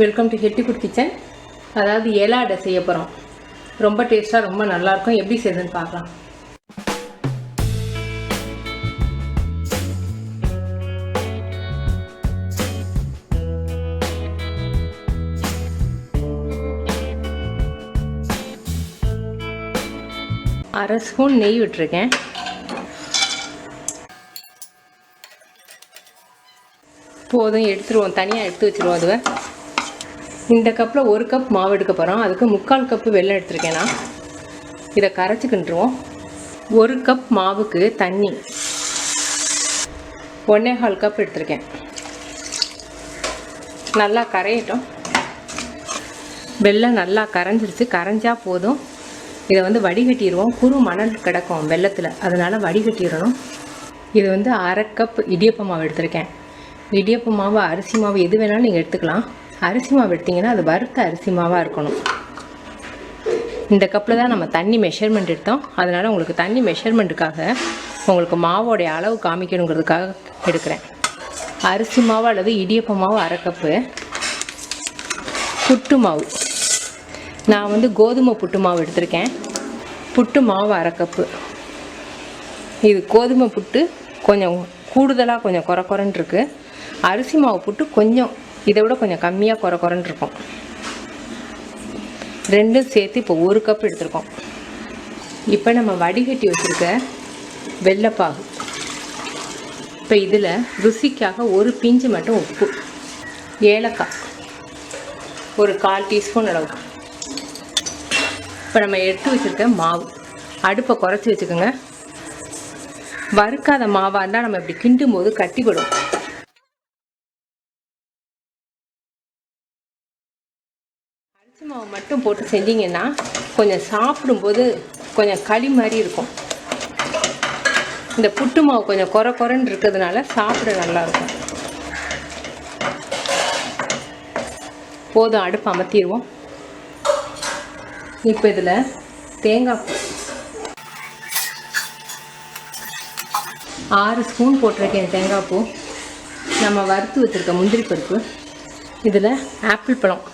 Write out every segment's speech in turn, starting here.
Welcome to healthy food kitchen. அதாவது இலை அடை செய்ய போகிறோம். ரொம்ப டேஸ்ட்டாக ரொம்ப நல்லாயிருக்கும். எப்படி செய்யுதுன்னு பார்க்கலாம். அரை ஸ்பூன் நெய் விட்டுருக்கேன். போதும், எடுத்துருவோம். தனியாக எடுத்து வச்சுருவோம். அதுவை இந்த கப்பில் 1 கப் மாவு எடுக்க போகிறோம். அதுக்கு 3/4 கப்பு வெல்லம் எடுத்துருக்கேன் நான். இதை கரைச்சிக்கிட்டுருவோம். 1 கப் மாவுக்கு தண்ணி 1/4 கப் எடுத்துருக்கேன். நல்லா கரையட்டும். வெல்லம் நல்லா கரைஞ்சிருச்சு. கரைஞ்சா போதும். இதை வடிகட்டிடுவோம். குறு மணல் கிடக்கும் வெல்லத்தில், அதனால் வடிகட்டிடணும். இது 1/2 கப் இடியப்ப மாவு எடுத்திருக்கேன். இடியப்ப மாவு, அரிசி மாவு எது வேணாலும் நீங்கள் எடுத்துக்கலாம். அரிசி மாவு எடுத்திங்கன்னா அது வறுத்த அரிசி மாவாக இருக்கணும். இந்த கப்பில் தான் நம்ம தண்ணி மெஷர்மெண்ட் எடுத்தோம். அதனால் உங்களுக்கு தண்ணி மெஷர்மெண்ட்டுக்காக உங்களுக்கு மாவோடைய அளவு காமிக்கணுங்கிறதுக்காக எடுக்கிறேன். அரிசி மாவு அல்லது இடியப்ப மாவு 1/2 கப்பு. புட்டு மாவு நான் கோதுமை புட்டு மாவு எடுத்திருக்கேன். புட்டு மாவு 1/2 கப்பு. இது கோதுமை புட்டு கொஞ்சம் கூடுதலாக கொஞ்சம் குறைன்னு இருக்குது. அரிசி மாவு புட்டு கொஞ்சம் இதை விட கொஞ்சம் கம்மியாக குறைன்னு இருக்கும். ரெண்டும் சேர்த்து இப்போ 1 கப் எடுத்துருக்கோம். இப்போ நம்ம வடிகட்டி வச்சுருக்க வெள்ளைப்பாகு. இப்போ இதில் ருசிக்காக 1 பிஞ்சு மட்டும் உப்பு, ஏலக்காய் ஒரு 1/4 டீஸ்பூன் அளவுக்கு. இப்போ நம்ம எடுத்து வச்சுருக்க மாவு அடுப்பை குறைச்சி வச்சுக்கோங்க. வறுக்காத மாவாக இருந்தால் நம்ம இப்படி கிண்டும் போது கட்டிப்படும். அரிசி மாவு மட்டும் போட்டு செஞ்சிங்கன்னா கொஞ்சம் சாப்பிடும்போது கொஞ்சம் களி மாதிரி இருக்கும். இந்த புட்டு மாவு கொஞ்சம் குறைன்னு இருக்கிறதுனால சாப்பிட நல்லாயிருக்கும். போதும், அடுப்பு அமர்த்திடுவோம். இப்போ இதில் தேங்காய் பூ 6 ஸ்பூன் போட்டிருக்கேன். தேங்காய் பூ, நம்ம வறுத்து வச்சுருக்க முந்திரி பருப்பு, இதில் ஆப்பிள் பழம்.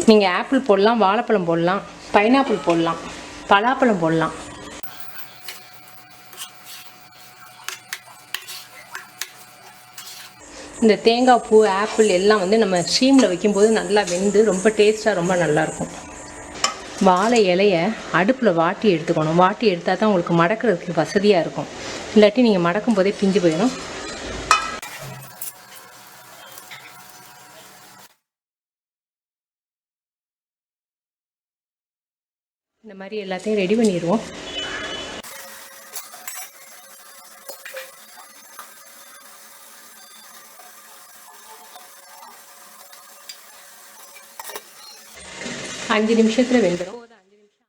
நீங்கள் ஆப்பிள் போடலாம், வாழைப்பழம் போடலாம், பைனாப்பிள் போடலாம், பலாப்பழம் போடலாம். இந்த தேங்காய் பூ, ஆப்பிள் எல்லாம் நம்ம ஸ்டீமில் வைக்கும்போது நல்லா வெந்து ரொம்ப டேஸ்ட்டாக ரொம்ப நல்லாயிருக்கும். வாழை இலையை அடுப்பில் வாட்டி எடுத்துக்கணும். வாட்டி எடுத்தால் தான் உங்களுக்கு மடக்கிறதுக்கு வசதியாக இருக்கும். இல்லாட்டி நீங்கள் மடக்கும் போதே பிஞ்சு போயிடும். இந்த மாதிரி எல்லாத்தையும் ரெடி பண்ணிடுவோம். அஞ்சு நிமிஷத்தில் வெந்துடும். 5 நிமிஷம்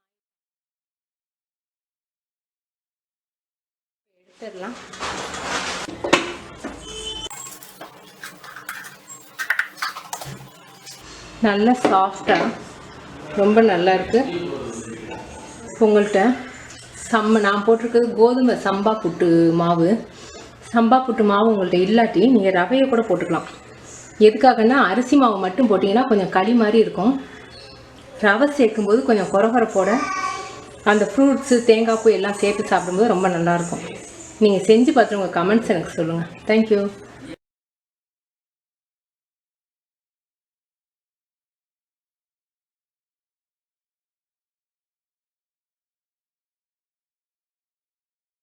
எடுத்துடலாம். நல்லா சாஃப்டாக ரொம்ப நல்லா இருக்குது. உங்கள்கிட்ட நான் போட்டிருக்கிறது கோதுமை சம்பா புட்டு மாவு. சம்பா புட்டு மாவு உங்கள்கிட்ட இல்லாட்டி நீங்கள் ரவையை கூட போட்டுக்கலாம். எதுக்காகன்னா அரிசி மாவு மட்டும் போட்டிங்கன்னா கொஞ்சம் களி மாதிரி இருக்கும். ரவை சேர்க்கும்போது கொஞ்சம் குறகுறப்போட அந்த ஃப்ரூட்ஸு, தேங்காய் பூ எல்லாம் சேர்த்து சாப்பிடும்போது ரொம்ப நல்லாயிருக்கும். நீங்கள் செஞ்சு பார்த்துட்டு உங்கள் கமெண்ட்ஸ் எனக்கு சொல்லுங்கள். தேங்க்யூ.